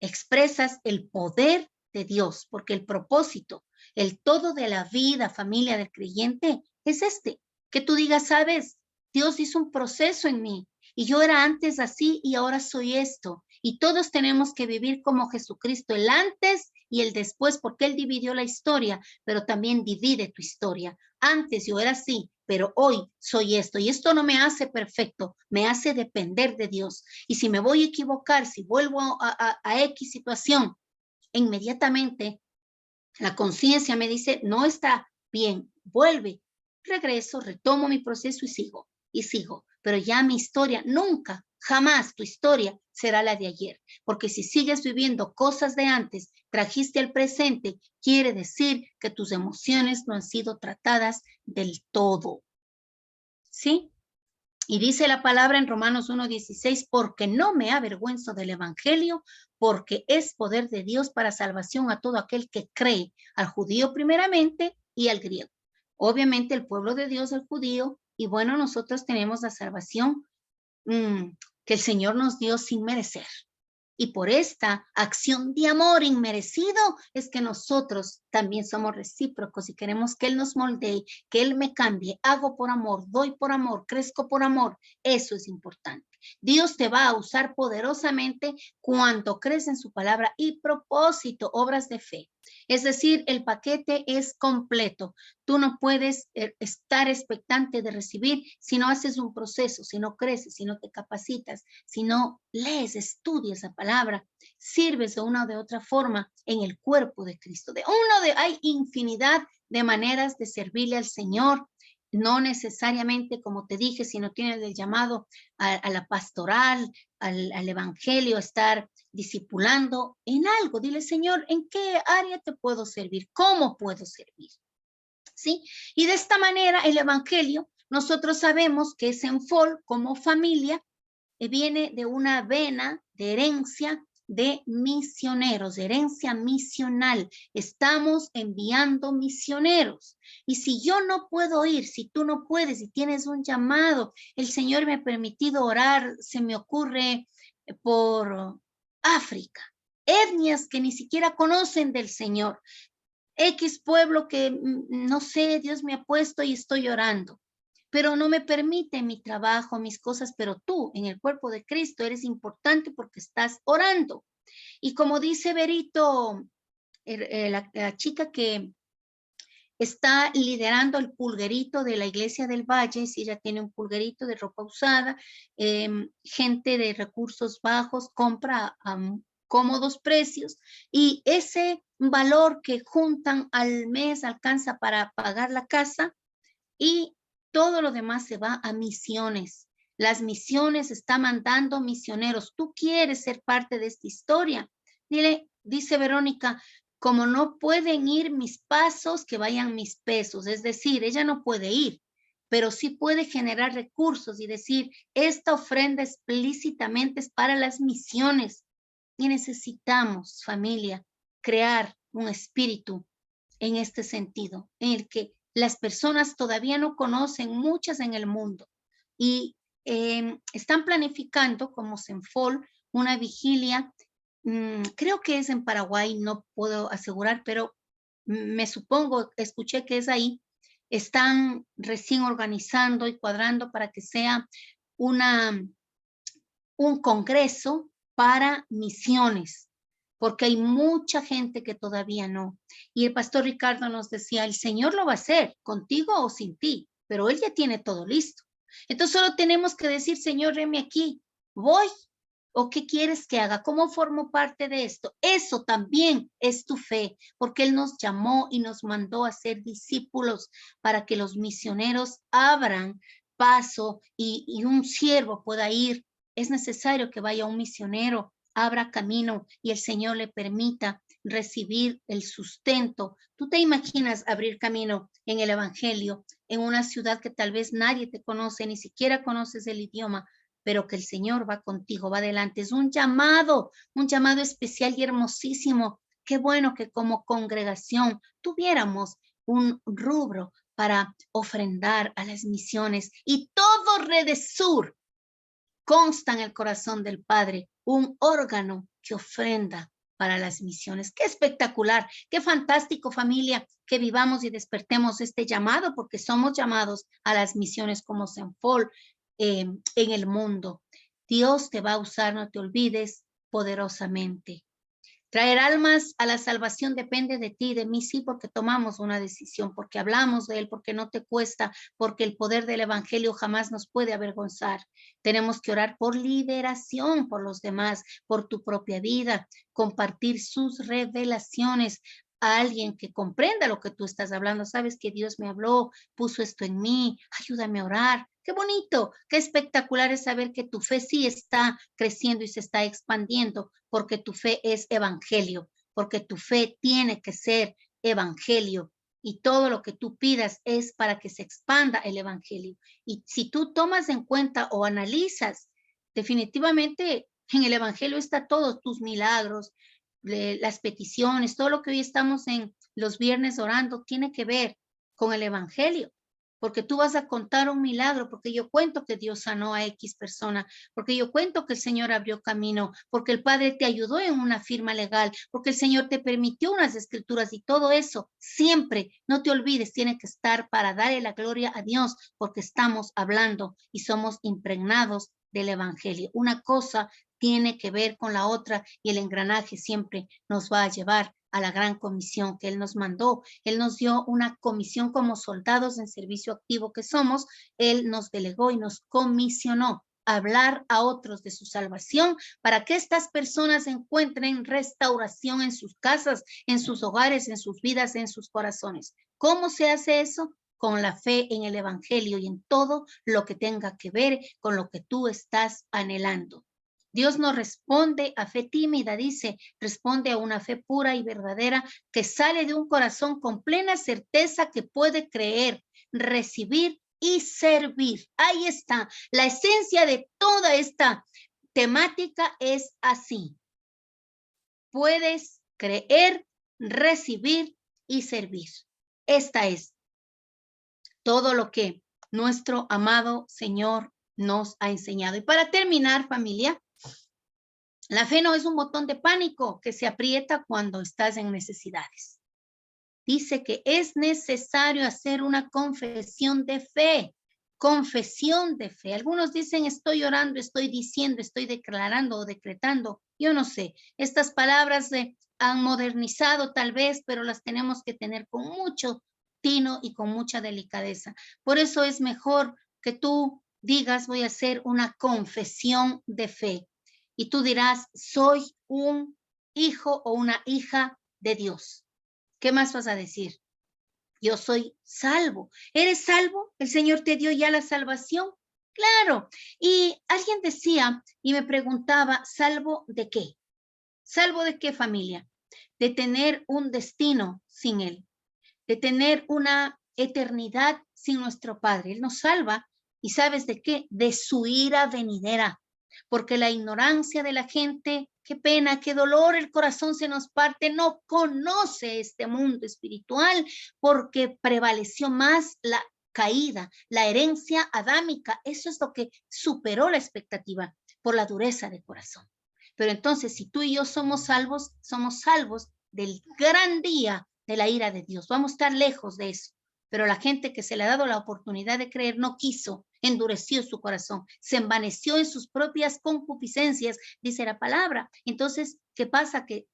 expresas el poder de Dios, porque el propósito, el todo de la vida, familia del creyente, es que tú digas, sabes, Dios hizo un proceso en mí, y yo era antes así y ahora soy esto, y todos tenemos que vivir como Jesucristo, el antes y el después, porque Él dividió la historia, pero también divide tu historia. Antes yo era así, pero hoy soy esto, y esto no me hace perfecto, me hace depender de Dios. Y si me voy a equivocar, si vuelvo a X situación, inmediatamente la conciencia me dice, no está bien, vuelve, regreso, retomo mi proceso y sigo. Pero ya mi historia, nunca, jamás tu historia será la de ayer. Porque si sigues viviendo cosas de antes, trajiste el presente, quiere decir que tus emociones no han sido tratadas del todo. ¿Sí? Y dice la palabra en Romanos 1:16, porque no me avergüenzo del evangelio, porque es poder de Dios para salvación a todo aquel que cree, al judío primeramente y al griego. Obviamente el pueblo de Dios, el judío, y bueno, nosotros tenemos la salvación que el Señor nos dio sin merecer. Y por esta acción de amor inmerecido es que nosotros también somos recíprocos y queremos que Él nos moldee, que Él me cambie. Hago por amor, doy por amor, crezco por amor. Eso es importante. Dios te va a usar poderosamente cuando crees en su palabra y propósito, obras de fe. Es decir, el paquete es completo. Tú no puedes estar expectante de recibir si no haces un proceso, si no creces, si no te capacitas, si no lees, estudias la palabra, sirves de una o de otra forma en el cuerpo de Cristo. Hay infinidad de maneras de servirle al Señor. No necesariamente, como te dije, si no tienes el llamado a la pastoral, al evangelio, estar discipulando en algo. Dile, Señor, ¿en qué área te puedo servir? ¿Cómo puedo servir? ¿Sí? Y de esta manera el evangelio, nosotros sabemos que Senfol como familia viene de una vena de herencia de misioneros, de herencia misional. Estamos enviando misioneros. Y si yo no puedo ir, si tú no puedes, si tienes un llamado, el Señor me ha permitido orar, se me ocurre por África, etnias que ni siquiera conocen del Señor, X pueblo que no sé, Dios me ha puesto y estoy orando, pero no me permite mi trabajo, mis cosas, pero tú en el cuerpo de Cristo eres importante porque estás orando. Y como dice Berito, la chica que está liderando el pulguerito de la Iglesia del Valle, si ella tiene un pulguerito de ropa usada, gente de recursos bajos compra a cómodos precios y ese valor que juntan al mes alcanza para pagar la casa y todo lo demás se va a misiones. Las misiones están mandando misioneros. Tú quieres ser parte de esta historia. Dile, dice Verónica, como no pueden ir mis pasos, que vayan mis pesos. Es decir, ella no puede ir, pero sí puede generar recursos y decir, esta ofrenda explícitamente es para las misiones. Y necesitamos, familia, crear un espíritu en este sentido, en el que las personas todavía no conocen, muchas en el mundo, y están planificando como Senfol una vigilia, creo que es en Paraguay, no puedo asegurar, pero me supongo, escuché que es ahí, están recién organizando y cuadrando para que sea un congreso para misiones, porque hay mucha gente que todavía no. Y el pastor Ricardo nos decía, el Señor lo va a hacer, contigo o sin ti, pero Él ya tiene todo listo. Entonces solo tenemos que decir, Señor, heme aquí, voy, o qué quieres que haga, cómo formo parte de esto. Eso también es tu fe, porque Él nos llamó y nos mandó a ser discípulos para que los misioneros abran paso y un siervo pueda ir. Es necesario que vaya un misionero, abra camino y el Señor le permita recibir el sustento. ¿Tú te imaginas abrir camino en el Evangelio en una ciudad que tal vez nadie te conoce, ni siquiera conoces el idioma, pero que el Señor va contigo, va adelante? Es un llamado especial y hermosísimo. Qué bueno que como congregación tuviéramos un rubro para ofrendar a las misiones, y todo Redesur consta en el corazón del Padre un órgano que ofrenda para las misiones. Qué espectacular, qué fantástico, familia, que vivamos y despertemos este llamado, porque somos llamados a las misiones como Senfol en el mundo. Dios te va a usar, no te olvides, poderosamente. Traer almas a la salvación depende de ti, de mí, sí, porque tomamos una decisión, porque hablamos de él, porque no te cuesta, porque el poder del evangelio jamás nos puede avergonzar. Tenemos que orar por liberación, por los demás, por tu propia vida, compartir sus revelaciones a alguien que comprenda lo que tú estás hablando. Sabes que Dios me habló, puso esto en mí, ayúdame a orar. Qué bonito, qué espectacular es saber que tu fe sí está creciendo y se está expandiendo, porque tu fe es evangelio, porque tu fe tiene que ser evangelio, y todo lo que tú pidas es para que se expanda el evangelio. Y si tú tomas en cuenta o analizas, definitivamente en el evangelio está todos tus milagros, las peticiones, todo lo que hoy estamos en los viernes orando tiene que ver con el evangelio, porque tú vas a contar un milagro, porque yo cuento que Dios sanó a X persona, porque yo cuento que el Señor abrió camino, porque el Padre te ayudó en una firma legal, porque el Señor te permitió unas escrituras, y todo eso siempre, no te olvides, tiene que estar para darle la gloria a Dios, porque estamos hablando y somos impregnados del evangelio. Una cosa tiene que ver con la otra, y el engranaje siempre nos va a llevar a la gran comisión que Él nos mandó. Él nos dio una comisión como soldados en servicio activo que somos. Él nos delegó y nos comisionó a hablar a otros de su salvación, para que estas personas encuentren restauración en sus casas, en sus hogares, en sus vidas, en sus corazones. ¿Cómo se hace eso? Con la fe en el evangelio y en todo lo que tenga que ver con lo que tú estás anhelando. Dios no responde a fe tímida, dice, responde a una fe pura y verdadera que sale de un corazón con plena certeza que puede creer, recibir y servir. Ahí está. La esencia de toda esta temática es así. Puedes creer, recibir y servir. Esta es todo lo que nuestro amado Señor nos ha enseñado. Y para terminar, familia, la fe no es un botón de pánico que se aprieta cuando estás en necesidades. Dice que es necesario hacer una confesión de fe. Confesión de fe. Algunos dicen, estoy orando, estoy diciendo, estoy declarando o decretando. Yo no sé. Estas palabras se han modernizado tal vez, pero las tenemos que tener con mucho tino y con mucha delicadeza. Por eso es mejor que tú digas, voy a hacer una confesión de fe. Y tú dirás, soy un hijo o una hija de Dios. ¿Qué más vas a decir? Yo soy salvo. ¿Eres salvo? ¿El Señor te dio ya la salvación? Claro. Y alguien decía y me preguntaba, ¿salvo de qué? ¿Salvo de qué, familia? de tener un destino sin Él, de tener una eternidad sin nuestro Padre. Él nos salva, ¿y sabes de qué? De su ira venidera, porque la ignorancia de la gente, qué pena, qué dolor, el corazón se nos parte, no conoce este mundo espiritual, porque prevaleció más la caída, la herencia adámica. Eso es lo que superó la expectativa por la dureza de corazón. Pero entonces, si tú y yo somos salvos del gran día de la ira de Dios. Vamos a estar lejos de eso. Pero la gente que se le ha dado la oportunidad de creer no quiso, endureció su corazón, se envaneció en sus propias concupiscencias, dice la palabra. Entonces, ¿qué pasa? Que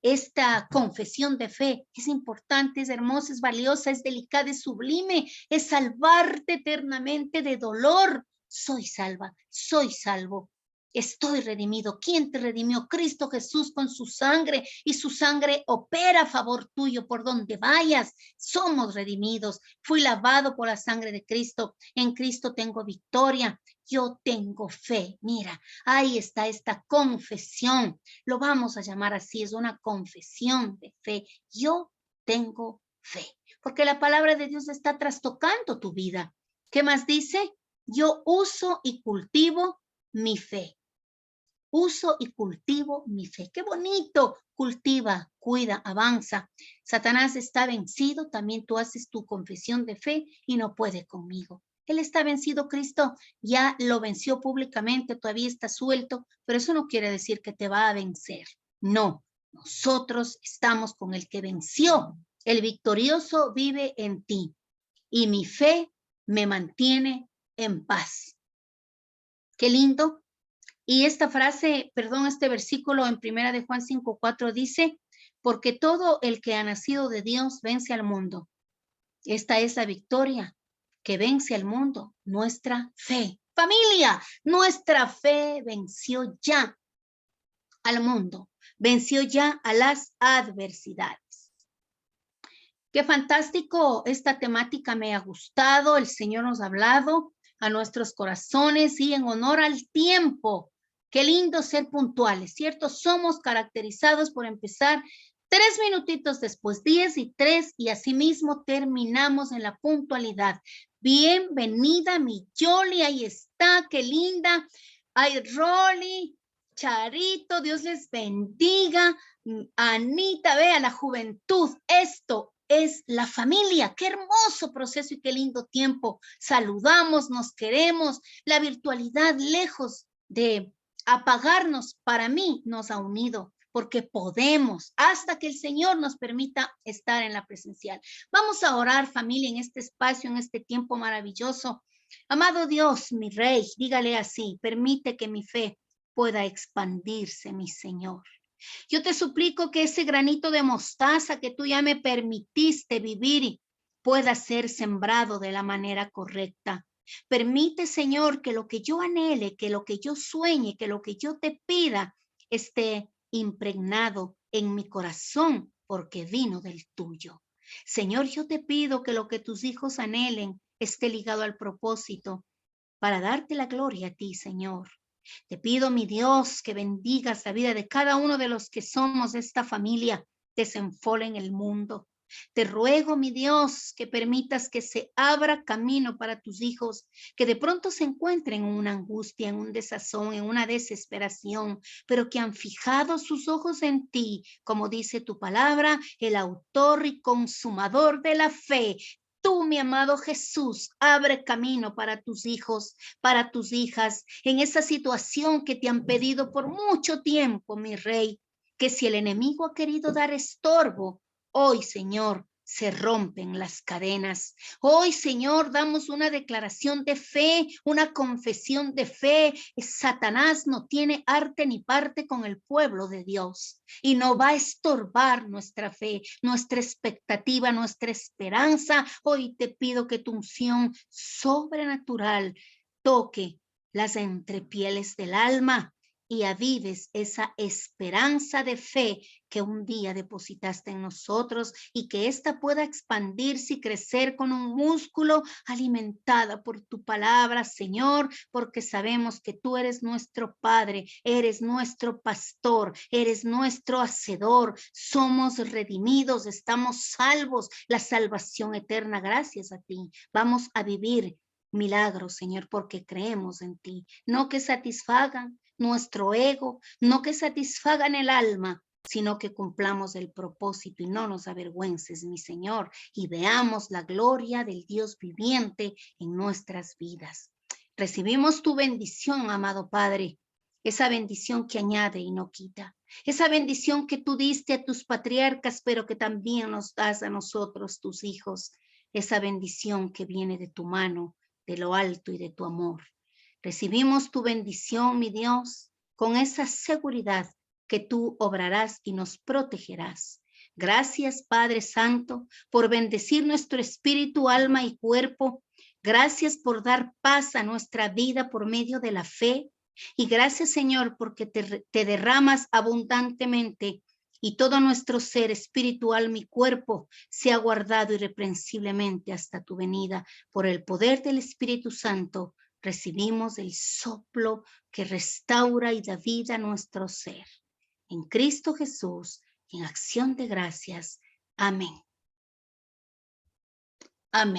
esta confesión de fe es importante, es hermosa, es valiosa, es delicada, es sublime, es salvarte eternamente de dolor. Soy salva, soy salvo. Estoy redimido. ¿Quién te redimió? Cristo Jesús con su sangre, y su sangre opera a favor tuyo por donde vayas. Somos redimidos. Fui lavado por la sangre de Cristo. En Cristo tengo victoria. Yo tengo fe. Mira, ahí está esta confesión. Lo vamos a llamar así, es una confesión de fe. Yo tengo fe. Porque la palabra de Dios está trastocando tu vida. ¿Qué más dice? Yo uso y cultivo mi fe. Uso y cultivo mi fe. ¡Qué bonito! Cultiva, cuida, avanza. Satanás está vencido, también tú haces tu confesión de fe y no puede conmigo. Él está vencido, Cristo ya lo venció públicamente, todavía está suelto, pero eso no quiere decir que te va a vencer. No, nosotros estamos con el que venció. El victorioso vive en ti y mi fe me mantiene en paz. Qué lindo. Y esta frase, perdón, este versículo en primera de Juan 5:4 dice, porque todo el que ha nacido de Dios vence al mundo. Esta es la victoria que vence al mundo, nuestra fe. Familia, nuestra fe venció ya al mundo, venció ya a las adversidades. Qué fantástico, esta temática me ha gustado, el Señor nos ha hablado a nuestros corazones y en honor al tiempo. Qué lindo ser puntuales, ¿cierto? Somos caracterizados por empezar 3 minutitos después, 10:03, y asimismo terminamos en la puntualidad. Bienvenida, mi Yoli, ahí está, qué linda. Ay, Rolly, Charito, Dios les bendiga. Anita, vea la juventud, esto es la familia. Qué hermoso proceso y qué lindo tiempo. Saludamos, nos queremos. La virtualidad, lejos de apagarnos, para mí nos ha unido, porque podemos, hasta que el Señor nos permita estar en la presencial. Vamos a orar, familia, en este espacio, en este tiempo maravilloso. Amado Dios, mi Rey, dígale así, permite que mi fe pueda expandirse, mi Señor. Yo te suplico que ese granito de mostaza que tú ya me permitiste vivir pueda ser sembrado de la manera correcta. Permite, Señor, que lo que yo anhele, que lo que yo sueñe, que lo que yo te pida esté impregnado en mi corazón, porque vino del tuyo. Señor, yo te pido que lo que tus hijos anhelen esté ligado al propósito para darte la gloria a ti, Señor. Te pido, mi Dios, que bendigas la vida de cada uno de los que somos de esta familia desenfola en el mundo. Te ruego, mi Dios, que permitas que se abra camino para tus hijos, que de pronto se encuentren en una angustia, en un desazón, en una desesperación, pero que han fijado sus ojos en ti, como dice tu palabra, el autor y consumador de la fe. Tú, mi amado Jesús, abre camino para tus hijos, para tus hijas, en esa situación que te han pedido por mucho tiempo, mi Rey, que si el enemigo ha querido dar estorbo, hoy, Señor, se rompen las cadenas. Hoy, Señor, damos una declaración de fe, una confesión de fe. Satanás no tiene arte ni parte con el pueblo de Dios y no va a estorbar nuestra fe, nuestra expectativa, nuestra esperanza. Hoy te pido que tu unción sobrenatural toque las entrepieles del alma y avives esa esperanza de fe que un día depositaste en nosotros y que ésta pueda expandirse y crecer con un músculo alimentada por tu palabra, Señor, porque sabemos que tú eres nuestro Padre, eres nuestro pastor, eres nuestro hacedor, somos redimidos, estamos salvos, la salvación eterna, gracias a ti. Vamos a vivir milagros, Señor, porque creemos en ti, no que satisfagan nuestro ego, no que satisfagan el alma, sino que cumplamos el propósito y no nos avergüences, mi Señor, y veamos la gloria del Dios viviente en nuestras vidas. Recibimos tu bendición, amado Padre, esa bendición que añade y no quita, esa bendición que tú diste a tus patriarcas, pero que también nos das a nosotros, tus hijos, esa bendición que viene de tu mano, de lo alto y de tu amor. Recibimos tu bendición, mi Dios, con esa seguridad que tú obrarás y nos protegerás. Gracias, Padre Santo, por bendecir nuestro espíritu, alma y cuerpo. Gracias por dar paz a nuestra vida por medio de la fe. Y gracias, Señor, porque te derramas abundantemente y todo nuestro ser espiritual, mi cuerpo, se ha guardado irreprensiblemente hasta tu venida. Por el poder del Espíritu Santo, recibimos el soplo que restaura y da vida a nuestro ser. En Cristo Jesús, en acción de gracias. Amén. Amén.